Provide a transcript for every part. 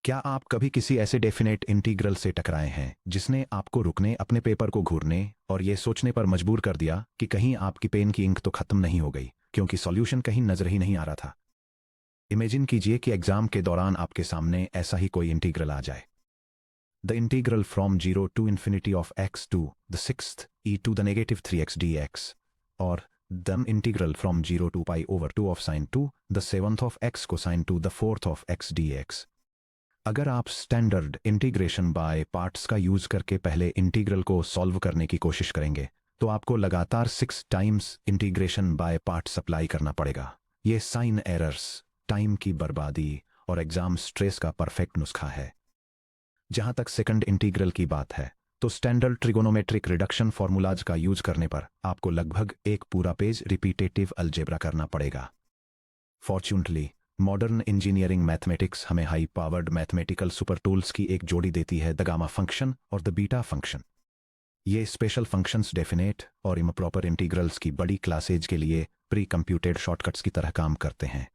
क्या आप कभी किसी ऐसे डेफिनेट इंटीग्रल से टकराए हैं जिसने आपको रुकने, अपने पेपर को घूरने और ये सोचने पर मजबूर कर दिया कि कहीं आपकी पेन की इंक तो खत्म नहीं हो गई क्योंकि सॉल्यूशन कहीं नजर ही नहीं आ रहा था? इमेजिन कीजिए कि एग्जाम के दौरान आपके सामने ऐसा ही कोई इंटीग्रल आ जाए। The integral from zero to infinity of x to the sixth e to the negative 3x dx, और the integral from zero to pi over 2 of sine to the seventh of x cosine to the fourth of x dx। अगर आप standard integration by parts का use करके पहले integral को solve करने की कोशिश करेंगे तो आपको लगातार 6 times integration by parts apply करना पड़ेगा। ये साइन एरर्स, टाइम की बर्बादी और एग्जाम स्ट्रेस का परफेक्ट नुस्खा है। जहां तक सेकंड इंटीग्रल की बात है तो स्टैंडर्ड ट्रिगोनोमेट्रिक रिडक्शन फॉर्मूलाज का यूज करने पर आपको लगभग एक पूरा पेज रिपीटेटिव अलजेब्रा करना पड़ेगा। फॉर्च्यूनटली मॉडर्न इंजीनियरिंग मैथमेटिक्स हमें high powered mathematical super tools की एक जोड़ी देती है, द गामा फंक्शन और द बीटा फंक्शन। ये स्पेशल फंक्शंस डेफिनेट और इम्प्रॉपर इंटीग्रल्स की बड़ी क्लासेज के लिए प्री कंप्यूटेड शॉर्टकट्स की तरह काम करते हैं।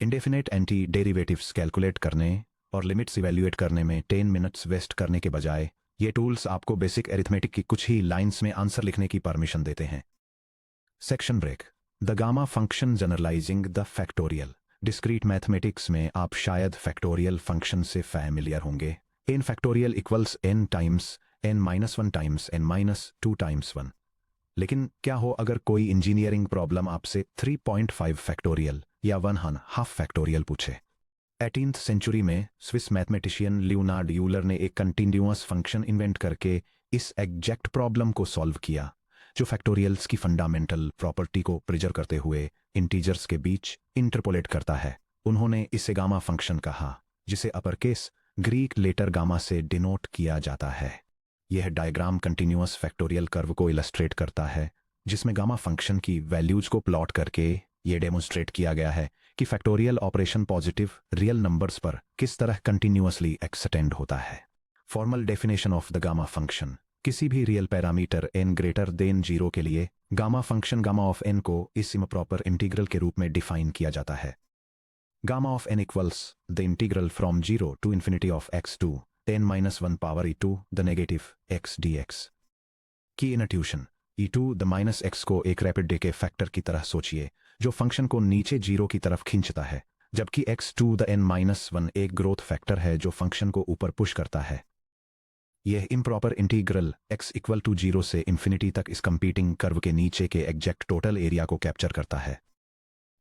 इंडेफिनेट एंटी डेरिवेटिव्स कैलकुलेट करने और लिमिट्स इवैल्यूएट करने में 10 मिनट्स वेस्ट करने के बजाय ये टूल्स आपको बेसिक अरिथमेटिक की कुछ ही लाइंस में आंसर लिखने की परमिशन देते हैं। Section break. The gamma function generalising the factorial. Discrete mathematics में आप शायद फैक्टोरियल फंक्शन से फैमिलियर होंगे। n factorial equals n times n-1 times n-2 times 1। लेकिन क्या हो अगर कोई इंजीनियरिंग प्रॉब्लम आपसे 3.5 फैक्टोरियल या 1.5 फैक्टोरियल पूछे? 18th सेंचुरी में स्विस मैथमेटिशियन लियोनार्ड यूलर ने एक कंटिन्यूअस फंक्शन इन्वेंट करके इस एग्जैक्ट प्रॉब्लम को सॉल्व किया, जो फैक्टोरियल्स की फंडामेंटल प्रॉपर्टी को प्रिजर्व करते हुए इंटीजर्स के बीच इंटरपोलेट करता है। उन्होंने इसे गामा फंक्शन कहा, जिसे upper case Greek letter gamma से डिनोट किया जाता है। यह डायग्राम कंटिन्यूअस फैक्टोरियल कर्व को इलस्ट्रेट करता है, जिसमें गामा फंक्शन की वैल्यूज को प्लॉट करके ये डेमोन्स्ट्रेट किया गया है कि factorial operation positive real numbers पर किस तरह कंटिन्यूअसली एक्सटेंड होता है। Formal definition of the gamma function. किसी भी real parameter n greater than 0 के लिए gamma function gamma of n को इस इम्प्रॉपर इंटीग्रल के रूप में डिफाइन किया जाता है। Gamma of n equals the integral from 0 to infinity of x to n-1 power e2 the negative x dx। की intuition. e2 the minus x को एक रैपिड डिके फैक्टर की तरह सोचिए जो फंक्शन को नीचे 0 की तरफ खींचता है, जबकि x2 द n-1 एक ग्रोथ फैक्टर है जो फंक्शन को ऊपर पुश करता है। यह improper integral x equal to 0 से इन्फिनिटी तक इस कंपीटिंग कर्व के नीचे के एग्जैक्ट टोटल एरिया को कैप्चर करता है।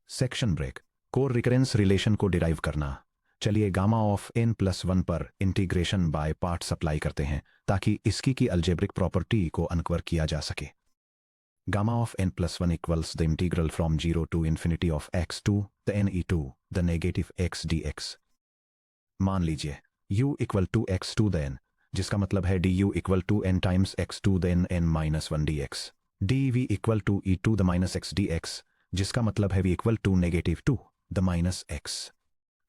Section break. Core recurrence relation को डिराइव करना। चलिए गामा ऑफ n+1 पर इंटीग्रेशन बाय पार्ट्स अप्लाई करते हैं ताकि इसकी की अलजेब्रिक प्रॉपर्टी को अनकवर किया जा सके। Gamma of n+1 equals the integral from 0 to infinity of x to the ne2 the negative x dx। मान लीजिए u equal to x to the n, जिसका मतलब है du equal to n times x to the n-1 dx, dv equal to e2 the minus x dx, जिसका मतलब है v equal to negative 2 the minus x।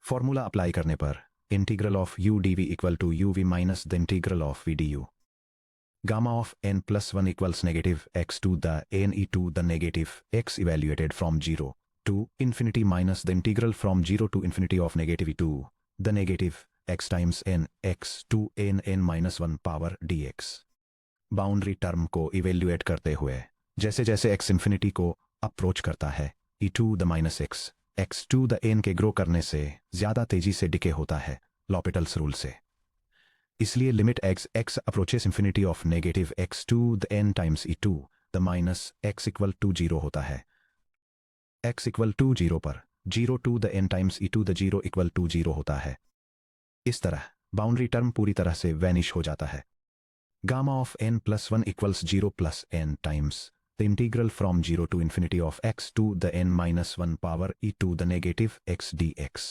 Formula apply करने पर integral of u dv equal to uv minus the integral of v du। Gamma of n+1 equals negative x to the ne2 the negative x evaluated from 0 to infinity minus the integral from 0 to infinity of negative e2 the negative x times n x to n-1 power dx। Boundary term को evaluate करते हुए जैसे जैसे x infinity को approach करता है, e2 the minus x x2 the n के grow करने से ज्यादा तेजी से डिके होता है लॉपिटल्स रूल से। इसलिए limit x approaches infinity of negative x2 the n times e2 the minus x equal to 0 होता है। x इक्वल टू 0 पर 0 to the n times e2 the 0 equal to 0 होता है। इस तरह बाउंड्री टर्म पूरी तरह से वैनिश हो जाता है। Gamma of n+1 equals 0 plus n times the integral from 0 to infinity of x to the n-1 power e2 the negative x dx।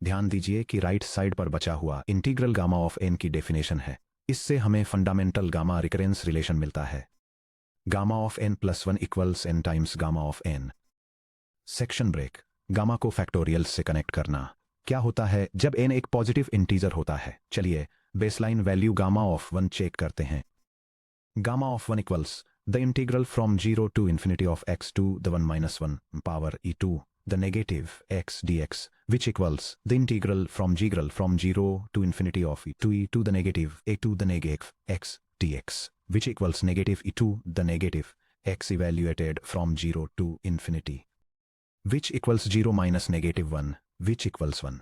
ध्यान दीजिए कि राइट साइड पर बचा हुआ इंटीग्रल गामा ऑफ n की डेफिनेशन है। इससे हमें फंडामेंटल गामा रिकरेंस रिलेशन मिलता है। Gamma of n+1 equals n times gamma of n। Section break. Gamma को फैक्टोरियल से कनेक्ट करना। क्या होता है जब n एक पॉजिटिव इंटीजर होता है? चलिए baseline value gamma of 1 check करते हैं। Gamma of 1 equals the integral from 0 to infinity of x to the 1-1 power e2 the negative x dx, which equals the integral from 0 to infinity of e to the negative a to the negative x dx, which equals negative e to the negative x evaluated from 0 to infinity, which equals 0 minus negative 1, which equals 1.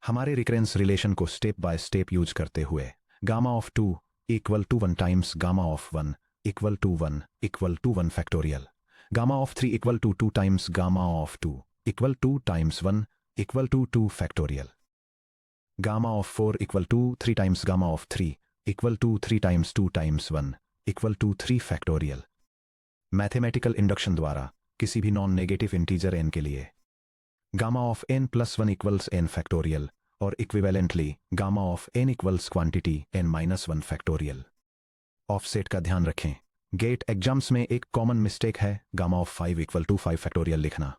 हमारे recurrence relation को step by step use करते हुए gamma of 2 equal to 1 times gamma of 1 equal to 1 factorial, gamma of 3 equal to 2 times gamma of 2 equal to times 1 equal to 2 factorial, gamma of 4 equal to 3 times gamma of 3 equal to 3 times 2 times 1 equal to 3 factorial. Mathematical induction द्वारा किसी भी non negative integer n के लिए gamma of n plus 1 equals n factorial और equivalently gamma of n equals quantity n minus 1 factorial. Offset का ध्यान रखें, GATE exams में एक कॉमन मिस्टेक है gamma of 5 equal to 5 factorial लिखना।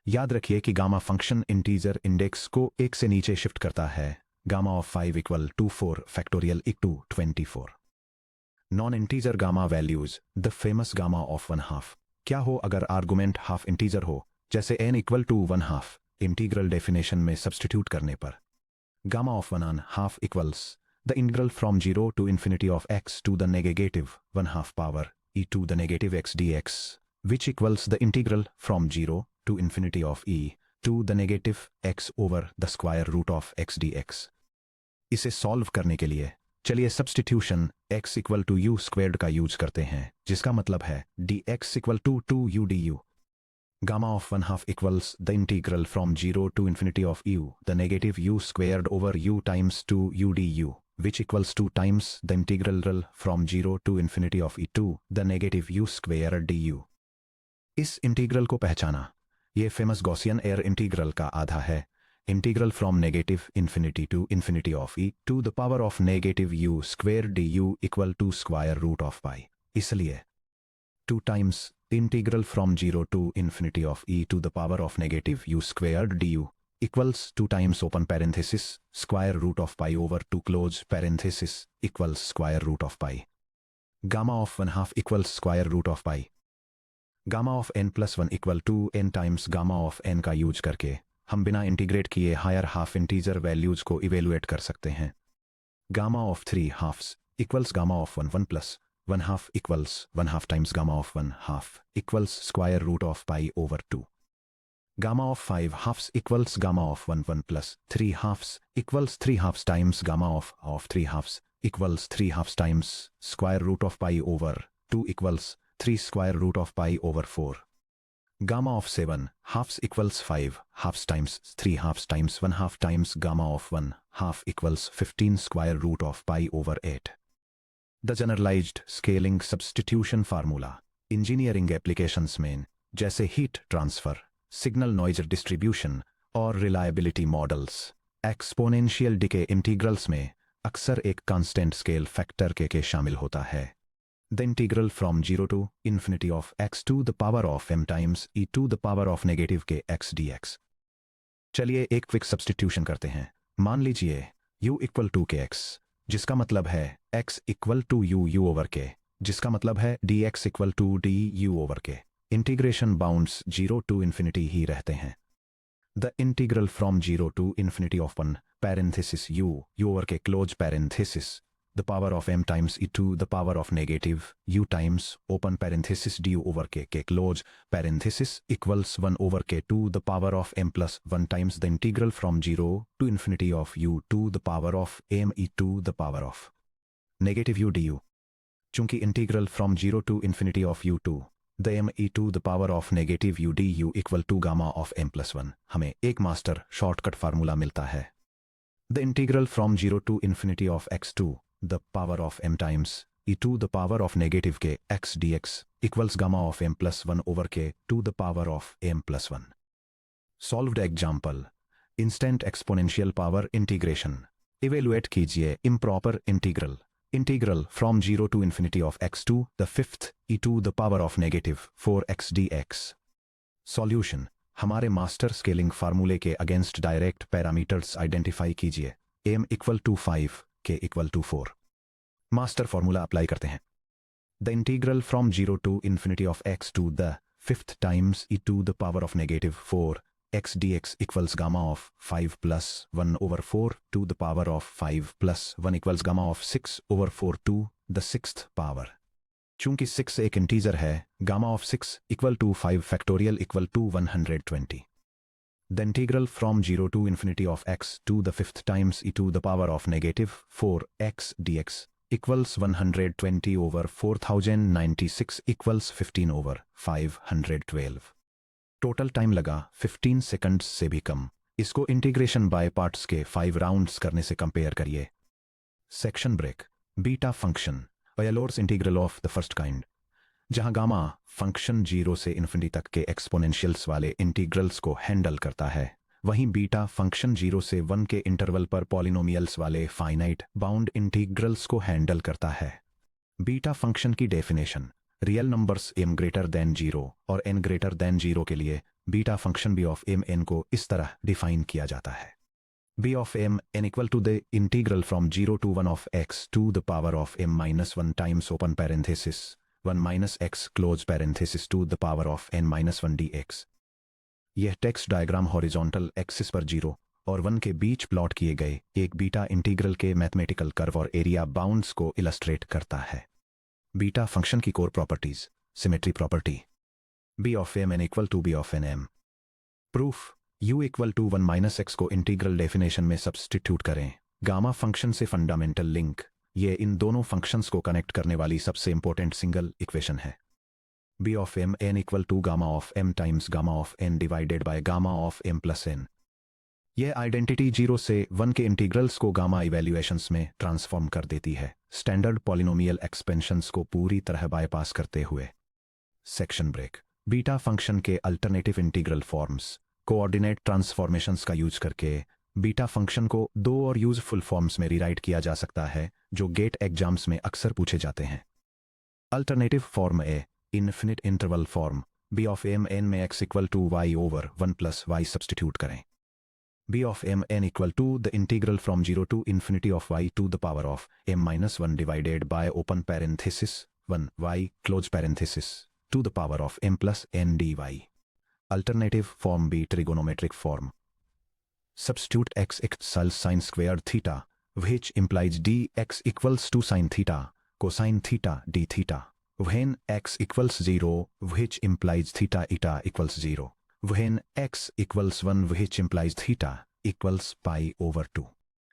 याद रखिए कि गामा फंक्शन इंटीजर इंडेक्स को 1 से नीचे शिफ्ट करता है, gamma of 5 equal to 4 factorial equal to 24। Non integer gamma values the famous gamma of 1/2। क्या हो अगर आर्गुमेंट हाफ इंटीजर हो, जैसे n equal to 1/2, integral definition में सब्स्टिट्यूट करने पर gamma of 1/2 equals the integral from 0 to infinity of x to the negative 1/2 power e to the negative x dx, which equals the integral from 0 to infinity of e to the negative x over the square root of x dx। इसे solve करने के लिए चलिए substitution x equal to u squared का use करते हैं, जिसका मतलब है dx इक्वल टू 2u du। Gamma of 1/2 equals the integral from 0 to infinity of u, the negative u squared over u times 2u du, which equals 2 times the integral from 0 to infinity of e to the negative u squared du। इस integral को पहचाना, ये famous Gaussian air integral का आधा है, integral from negative infinity to infinity of e to the power of negative u square du equal to square root of pi. इसलिए 2 times integral from 0 to infinity of e to the power of negative u squared du equals 2 times open parenthesis square root of pi over 2 close parenthesis equals square root of pi। Gamma of 1/2 equals square root of pi। Gamma of n plus 1 equal to n times gamma of n का use करके हम बिना integrate किए higher half integer values को evaluate कर सकते हैं। Gamma of 3 halves equals gamma of 1 plus 1/2 equals 1/2 times gamma of 1/2 equals square root of pi over 2। Gamma of 5 halves equals gamma of 1 plus 3 halves equals 3 halves times gamma of 3 halves equals 3 halves times square root of pi over 2 equals 3 square root of pi over 4। Gamma of 7 halves equals 5 halves times 3 halves times 1/2 times gamma of 1/2 equals 15 square root of pi over 8। The generalized scaling substitution formula engineering applications में जैसे heat transfer, signal noise distribution और reliability models, exponential decay integrals में अक्सर एक constant scale factor के शामिल होता है। The integral from 0 to infinity of x to the power of m times e to the power of negative k x dx। चलिए एक क्विक सब्स्टिट्यूशन करते हैं। मान लीजिए u equal to k x, जिसका मतलब है x equal to u over k, जिसका मतलब है dx equal to du over k. Integration bounds 0 to infinity ही रहते हैं। The integral from 0 to infinity of 1 parenthesis u over k close parenthesis the power of m times e to the power of negative u times open parenthesis du over k close parenthesis equals 1 over k to the power of m plus 1 times the integral from 0 to infinity of u to the power of m e to the power of negative u du। चूंकि integral from 0 to infinity of u to the m e to the power of negative u du equal to gamma of m plus 1, हमें एक master shortcut formula मिलता है। The integral from 0 to infinity of x to the power of m times e to the power of negative k x dx equals gamma of m plus 1 over k to the power of m plus 1। Solved example, instant exponential power integration। Evaluate कीजिए improper integral, integral from 0 to infinity of x to the 5th e to the power of negative 4x dx। Solution, हमारे master scaling फार्मूले के against direct parameters identify कीजिए। m equal to 5 k equal to 4। Master formula apply करते हैं। The integral from 0 to infinity of x to the fifth times e to the power of negative 4 x dx equals gamma of 5 plus 1 over 4 to the power of 5 plus 1 equals gamma of 6 over 4 to the sixth power. चूंकि 6 एक integer है, gamma of 6 equal to 5 factorial equal to 120. The integral from 0 to infinity of x to the fifth times e to the power of negative 4x dx equals 120 over 4096 equals 15 over 512. Total time लगा 15 seconds से भी कम. इसको integration by parts के 5 rounds करने से compare करिए. Section break. Beta function Taylor's integral of the first kind. जहां gamma function 0 से इन्फिनिटी तक के एक्सपोनेंशियल्स वाले इंटीग्रल्स को हैंडल करता है, वहीं बीटा फंक्शन 0 से 1 के इंटरवल पर पॉलिनोमियल्स वाले फाइनाइट बाउंड इंटीग्रल्स को हैंडल करता है. बीटा फंक्शन की definition. Real numbers m greater than 0 और n ग्रेटर देन 0 के लिए beta function b of m n को इस तरह डिफाइन किया जाता है. b of m n equal to the integral from 0 to 1 of x to the power of m minus 1 times open parenthesis 1 minus x close parenthesis to the power of n minus 1 dx. यह text diagram horizontal axis पर 0 और 1 के बीच plot किए गए एक beta integral के mathematical curve और area bounds को इलस्ट्रेट करता है. बीटा फंक्शन की core properties. Symmetry property. b of m n equal to b of n m. Proof. u equal to 1 minus x को इंटीग्रल डेफिनेशन में substitute करें. Gamma function से fundamental link. ये इन दोनों फंक्शंस को कनेक्ट करने वाली सबसे इंपॉर्टेंट सिंगल इक्वेशन है. b of m n equal to gamma of m times gamma of n divided by gamma of m plus n. यह आइडेंटिटी 0 से 1 के इंटीग्रल्स को गामा इवैल्यूएशंस में ट्रांसफॉर्म कर देती है, स्टैंडर्ड पॉलिनोमियल एक्सपेंशंस को पूरी तरह बायपास करते हुए. Section break. बीटा फंक्शन के alternative integral forms. Coordinate transformations का यूज करके बीटा फंक्शन को 2 और यूजफुल फॉर्म्स में रीराइट किया जा सकता है जो गेट एग्जाम्स में अक्सर पूछे जाते हैं. Alternative form A. Infinite interval form. b of m n में x equal to y over 1 plus y substitute करें. b of m n equal to the integral from 0 to infinity of y to the power of m minus 1 divided by open parenthesis 1 y close parenthesis to the power of m plus n dy. Alternative form b. Trigonometric form. Substitute x equals sine squared theta, which implies dx equals to sine theta, cosine theta d theta. When x equals 0, which implies theta eta equals 0. When x equals 1, which implies theta equals pi over 2.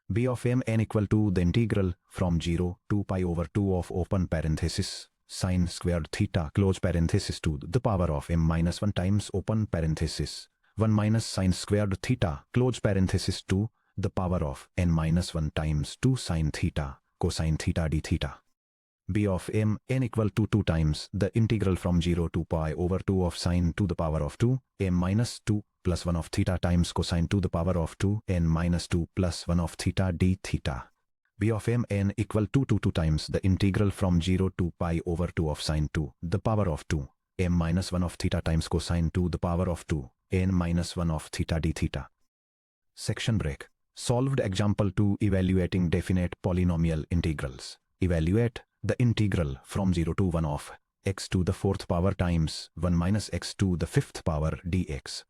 b of m n equal to the integral from 0 to pi over 2 of open parenthesis sine squared theta close parenthesis to the power of m minus 1 times open parenthesis 1 minus sine squared theta close parenthesis to the power of n minus 1 times 2 sine theta cosine theta d theta. b of m n equal to 2 times the integral from 0 to pi over 2 of sine to the power of 2 m minus 2 plus 1 of theta times cosine to the power of 2 n minus 2 plus 1 of theta d theta. b of m n equal to 2 times the integral from 0 to pi over 2 of sine to the power of 2 m minus 1 of theta times cosine to the power of 2 n minus 1 of theta d theta. Section break. Solved example 2. Evaluating definite polynomial integrals. Evaluate the integral from 0 to 1 of x to the 4th power times 1 minus x to the 5th power dx.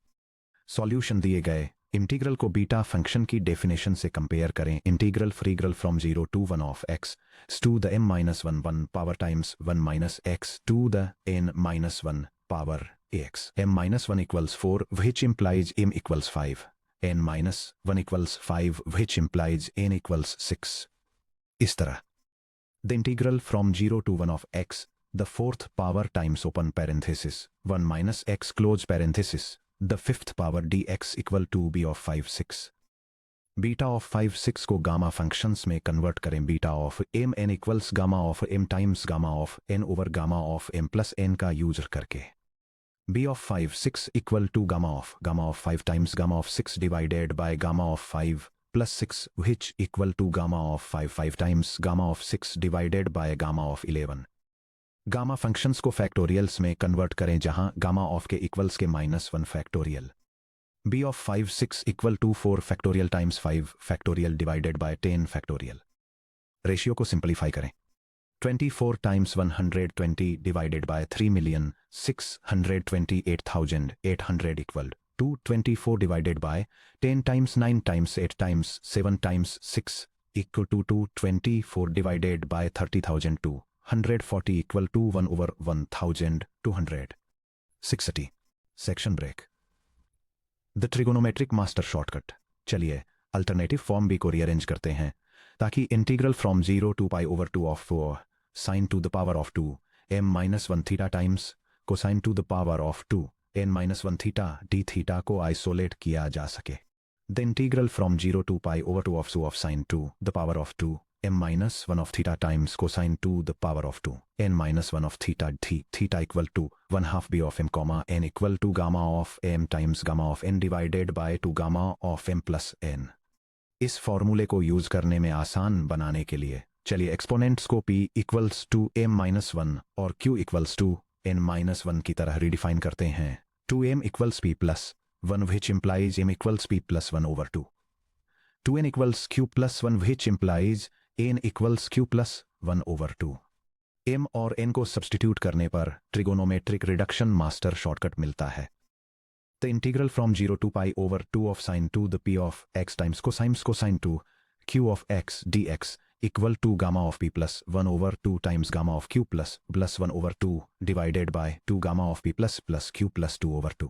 Solution दिए गए integral को beta function की definition से compare करें. Integral फ्रीग्रल from 0 to 1 of x to the m minus 1 1 power times 1 minus x to the n minus 1 power ax. m minus 1 equals 4 which implies m equals 5. n minus 1 equals 5 which implies n equals 6. इस तरह. The integral from 0 to 1 of x, the 4th power times open parenthesis, 1 minus x close parenthesis, the 5th power dx equal to b of 5 6. Beta of 5 6 को gamma functions में convert करें. Beta of m n equals gamma of m times gamma of n over gamma of m plus n का use करके. b of 5 6 equal to gamma of 5 times gamma of 6 divided by gamma of 5 plus 6 which equal to gamma of 5 times gamma of 6 divided by gamma of 11. Gamma functions को factorials में convert करें जहां gamma of के equals के -1 factorial. b of 5 6 equal to 4 factorial times 5 factorial divided by 10 factorial. Ratio को simplify करें. 24 times 120 divided by 3,628,800 equal to 24 divided by 10 times 9 times 8 times 7 times 6 equal to 24 divided by 30,240 equal to 1 over 1,200. 630. Section break. The trigonometric master shortcut. चलिए alternative form भी को rearrange करते हैं ताकि integral from 0 to pi over 2 of sin to the power of 2 m minus 1 theta times cosine to the power of 2 n minus 1 theta d theta को isolate किया जा सके. The integral from 0 to pi over 2 of sin 2 the power of 2 m minus 1 of theta times cosine to the power of 2 n minus 1 of theta theta equal to 1/2 b of m comma n equal to gamma of m times gamma of n divided by 2 gamma of m plus n. इस फॉर्मूले को use करने में आसान बनाने के लिए चलिए एक्सपोनेंट्स को p equals to m minus 1 और q equals to n minus 1 की तरह रिडिफाइन करते हैं. 2m equals p plus 1 which implies m equals p plus 1 over 2. 2n equals q plus 1 which implies n equals q plus 1 over 2. m और n को substitute करने पर trigonometric reduction master shortcut मिलता है. The integral from 0 to pi over 2 of sin 2 the p of x times cosine 2 q of x dx equal to gamma of p plus 1 over 2 times gamma of q plus 1 over 2 divided by 2 gamma of p plus q plus 2 over 2.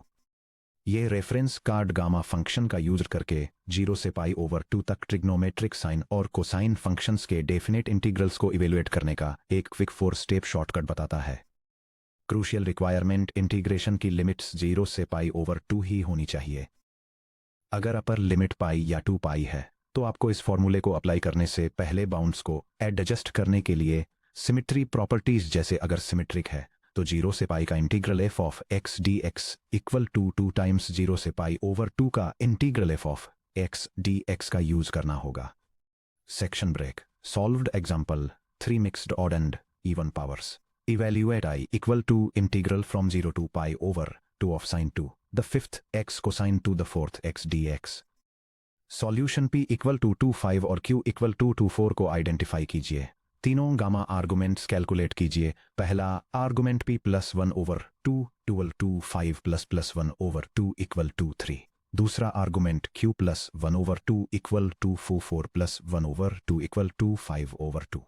ये reference card gamma function का use करके 0 से pi over 2 तक trigonometric sign और cosine functions के definite integrals को evaluate करने का एक क्विक 4 स्टेप शॉर्टकट बताता है. क्रूशियल रिक्वायरमेंट इंटीग्रेशन की लिमिट्स 0 से पाई ओवर 2 ही होनी चाहिए. अगर अपर लिमिट पाई या 2 पाई है तो आपको इस फॉर्मूले को अप्लाई करने से पहले बाउंड्स को एडजस्ट करने के लिए सिमेट्री प्रॉपर्टीज जैसे अगर सिमेट्रिक है तो 0 से पाई का integral f of x dx equal to 2 times 0 से पाई ओवर 2 का integral f of x dx का यूज करना होगा. Section break. Solved example 3 mixed odd and even powers. Evaluate I equal to integral from 0 to pi over 2 of sin 2 the fifth x cosine to the fourth x dx. Solution p equal to 2 5 और q equal to 2 4 को identify कीजिए. तीनों gamma arguments calculate कीजिए. पहला argument p plus 1 over 2 equal to 5 plus 1 over 2 equal to 3. दूसरा argument q plus 1 over 2 equal to 4 plus 1 over 2 equal to 5 over 2.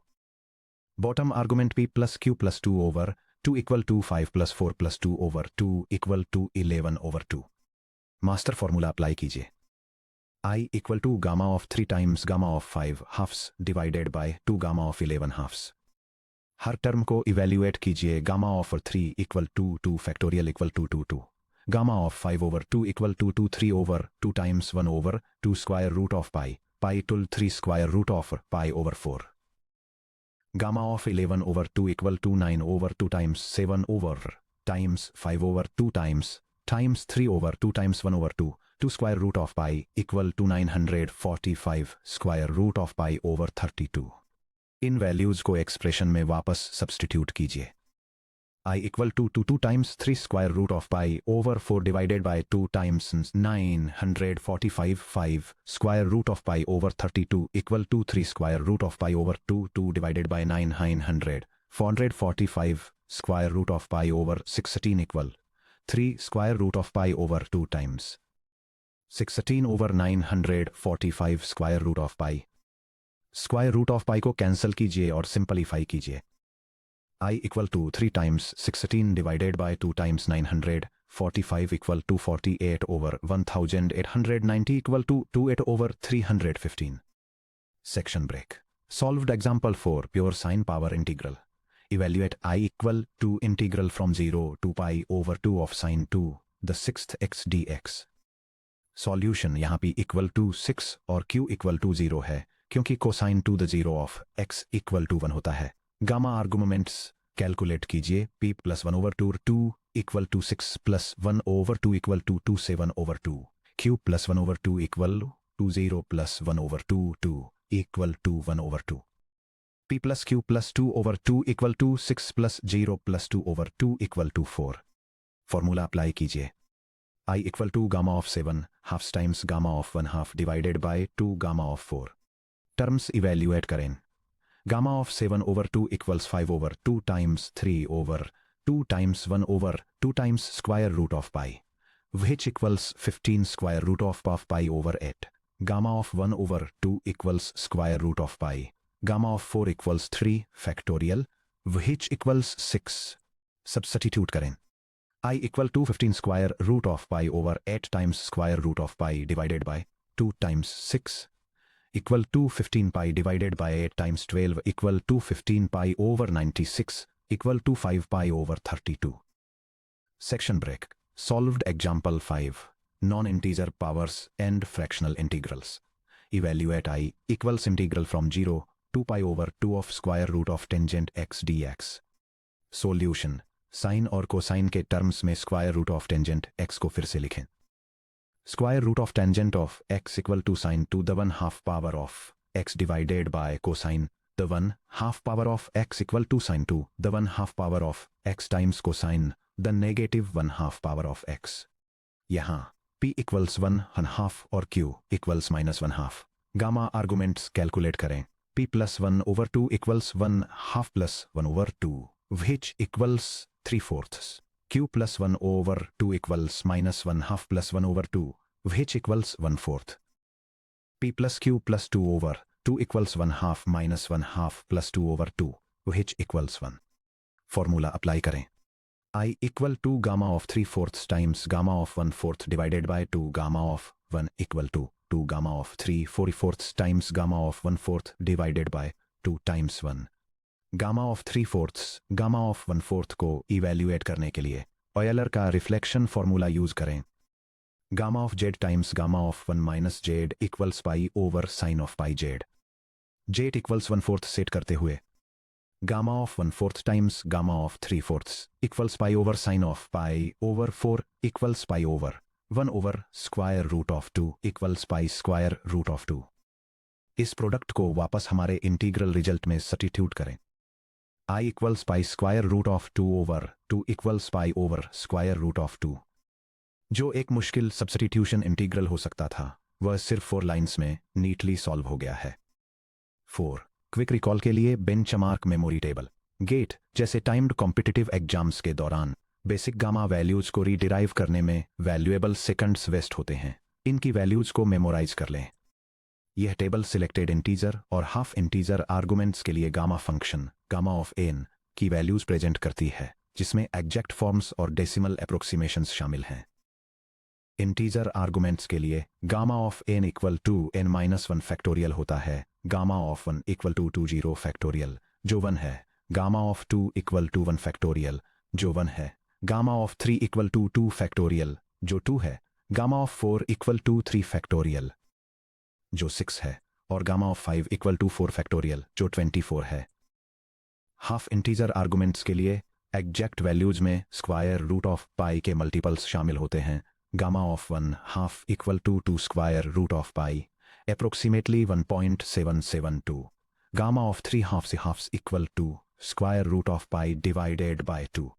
Bottom argument p plus q plus 2 over 2 equal to 5 plus 4 plus 2 over 2 equal to 11 over 2. Master formula apply कीजिए. I equal to gamma of 3 times gamma of 5 halves divided by 2 gamma of 11 halves. हर term को evaluate कीजिए. Gamma of 3 equal to 2 factorial equal to 2. Gamma of 5 over 2 equal to 3 over 2 times 1 over 2 square root of pi to 3 square root of pi over 4. Gamma of 11 over 2 equal to 9 over 2 times 7 over times 5 over 2 times 3 over 2 times 1 over 2 square root of pi equal to 945 square root of pi over 32. इन values को expression में वापस substitute कीजिए. I equal to 2 times 3 square root of pi over 4 divided by 2 times 945 5 square root of pi over 32 equal to 3 square root of pi over 2 divided by 900 445 square root of pi over 16 equal 3 square root of pi over 2 times 16 over 945 square root of pi. Square root of pi को cancel कीजिए और simplify कीजिए. I equal to 3 times 16 divided by 2 times 945 equal to 48 over 1890 equal to 28 over 315. Section break. Solved example 4 pure sine power integral. Evaluate I equal to integral from 0 to pi over 2 of sine 2 the sixth x dx. Solution यहाँ p equal to 6 और q equal to 0 है क्योंकि cosine to the 0 of x equal to 1 होता है. Gamma arguments calculate कीजिए. p plus 1 over 2 equal to 6 plus 1 over 2 equal to 27 over 2. q plus 1 over 2 equal to 0 plus 1 over 2 equal to 1 over 2. p plus q plus 2 over 2 equal to 6 plus 0 plus 2 over 2 equal to 4. Formula apply कीजिए. I equal to gamma of 7 halves times gamma of 1 half divided by 2 gamma of 4. Terms evaluate करें. Gamma of 7 over 2 equals 5 over 2 times 3 over 2 times 1 over 2 times square root of pi, which equals 15 square root of pi over 8. Gamma of 1 over 2 equals square root of pi. Gamma of 4 equals 3 factorial, which equals 6. Substitute करें. I equal to 15 square root of pi over 8 times square root of pi divided by 2 times 6 equal to 15 pi divided by 8 times 12 equal to 15 pi over 96 equal to 5 pi over 32. Section break. Solved example 5. Non-integer powers and fractional integrals. Evaluate I equals integral from 0 to pi over 2 of square root of tangent x dx. Solution. Sine और cosine के terms में square root of tangent x को फिर से लिखें. Square root of tangent of x equal to sine to the 1/2 power of x divided by cosine the 1/2 power of x equal to sine to the 1/2 power of x times cosine the negative 1/2 power of x. यहाँ p equals 1/2 और q equals -1/2. Gamma arguments calculate करें. p plus 1 over 2 equals 1/2 plus 1 over 2 which equals 3/4. q plus 1 over 2 equals -1/2 plus 1 over 2, which equals 1/4. p plus q plus 2 over 2 equals 1/2 minus 1/2 plus 2 over 2, which equals 1. Formula apply करें. I equal to gamma of 3/4 times gamma of 1/4 divided by 2 gamma of 1 equal to 2 gamma of 3/4 times gamma of 1/4 divided by 2 times 1. Gamma of 3/4 gamma of 1/4 को evaluate करने के लिए Euler का reflection formula use करें. Gamma of z times gamma of 1 minus z equals pi over sine of pi z. Z equals 1/4 set करते हुए gamma of 1/4 times gamma of 3/4 equals pi over sine of pi over 4 equals pi over 1 over square root of 2 equals pi square root of 2. इस product को वापस हमारे integral result में substitute करें. I equals pi square root of 2 over 2 equals pi over square root of 2. जो एक मुश्किल substitution integral हो सकता था वह सिर्फ 4 लाइन्स में नीटली सॉल्व हो गया है. 4. क्विक रिकॉल के लिए बेंचमार्क मेमोरी टेबल. गेट जैसे टाइम्ड कॉम्पिटिटिव एग्जाम्स के दौरान बेसिक गामा वैल्यूज को रीडिराइव करने में वैल्यूएबल सेकंड्स वेस्ट होते हैं. इनकी वैल्यूज को मेमोराइज कर लें. यह टेबल सिलेक्टेड इंटीजर और हाफ इंटीजर आर्गुमेंट्स के लिए gamma function gamma of n की वैल्यूज प्रेजेंट करती है, जिसमें एग्जैक्ट फॉर्म्स और डेसिमल अप्रोक्सीमेशंस शामिल हैं. इंटीजर आर्गुमेंट्स के लिए gamma of n equal to n-1 factorial होता है. Gamma of 1 equal to 20 factorial जो 1 है. Gamma of 2 equal to 1 factorial जो 1 है. Gamma of 3 equal to 2 factorial जो 2 है. Gamma of 4 equal to 3 factorial जो 6 है. और gamma of 5 equal to 4 factorial जो 24 है. हाफ इंटीजर आर्गुमेंट्स के लिए एग्जैक्ट वैल्यूज में स्क्वायर रूट ऑफ पाई के मल्टीपल्स शामिल होते हैं. Gamma of 1/2 equal to 2 square root of pi approximately 1.772. Gamma of 3 halves equal to square root of pi divided by 2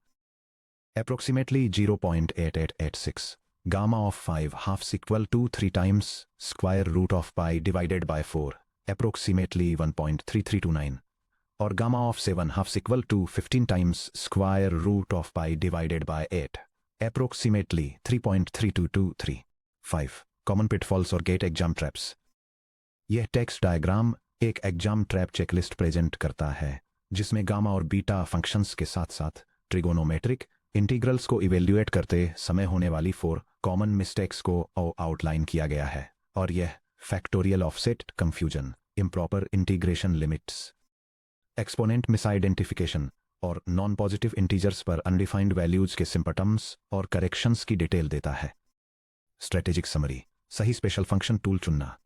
approximately 0.8886. Gamma of 5 halves equal to 3 times square root of pi divided by 4, approximately 1.3329. और gamma of 7 halves equal to 15 times square root of pi divided by 8, approximately 3.3223. 5. Common pitfalls और gate exam traps. यह text diagram एक exam trap checklist present करता है, जिसमें gamma और beta functions के साथ साथ ट्रिगोनोमेट्रिक इंटीग्रल्स को इवेल्युएट करते समय होने वाली 4 कॉमन मिस्टेक्स को आउटलाइन किया गया है. और यह factorial offset confusion, improper integration limits, exponent misidentification और नॉन पॉजिटिव इंटीजर्स पर अनडिफाइंड वैल्यूज के सिम्पटम्स और करेक्शंस की डिटेल देता है. Strategic summary. सही स्पेशल फंक्शन टूल चुनना.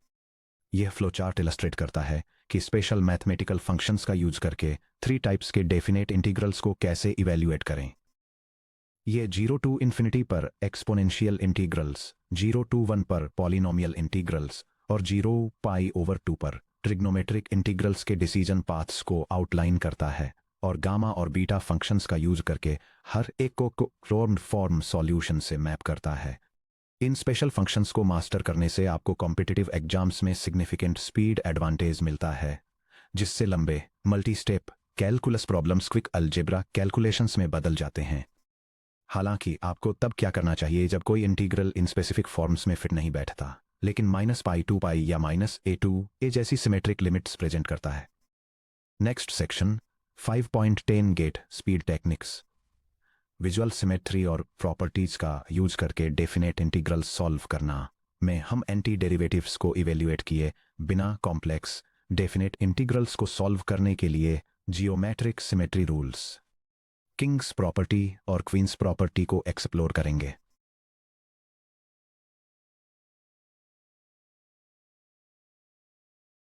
यह फ्लोचार्ट इलस्ट्रेट करता है कि स्पेशल मैथमेटिकल फंक्शंस का यूज करके 3 टाइप्स के डेफिनेट इंटीग्रल्स को कैसे इवेल्युएट करें. ये 0 to infinity पर एक्सपोनेंशियल इंटीग्रल्स, 0 to 1 पर पॉलिनोमियल इंटीग्रल्स और 0 पाई ओवर 2 पर ट्रिग्नोमेट्रिक इंटीग्रल्स के डिसीजन पाथ्स को आउटलाइन करता है और गामा और बीटा फंक्शंस का यूज करके हर एक को क्लोज्ड फॉर्म सॉल्यूशन से मैप करता है. इन स्पेशल फंक्शंस को मास्टर करने से आपको कॉम्पिटिटिव एग्जाम्स में सिग्निफिकेंट स्पीड एडवांटेज मिलता है. जिससे लंबे multi step calculus problems quick algebra calculations में बदल जाते हैं। हालांकि आपको तब क्या करना चाहिए जब कोई इंटीग्रल इन स्पेसिफिक फॉर्म्स में फिट नहीं बैठता, लेकिन -π2π या -a2a जैसी सिमेट्रिक लिमिट्स प्रेजेंट करता है। Next section 5.10 get speed techniques. Visual symmetry और प्रॉपर्टीज का यूज करके डेफिनेट इंटीग्रल्स सॉल्व करना में हम एंटी डेरिवेटिव्स को इवेल्युएट किए बिना कॉम्प्लेक्स डेफिनेट इंटीग्रल्स को सॉल्व करने के लिए geometric symmetry rules, kings property और क्वींस प्रॉपर्टी को एक्सप्लोर करेंगे।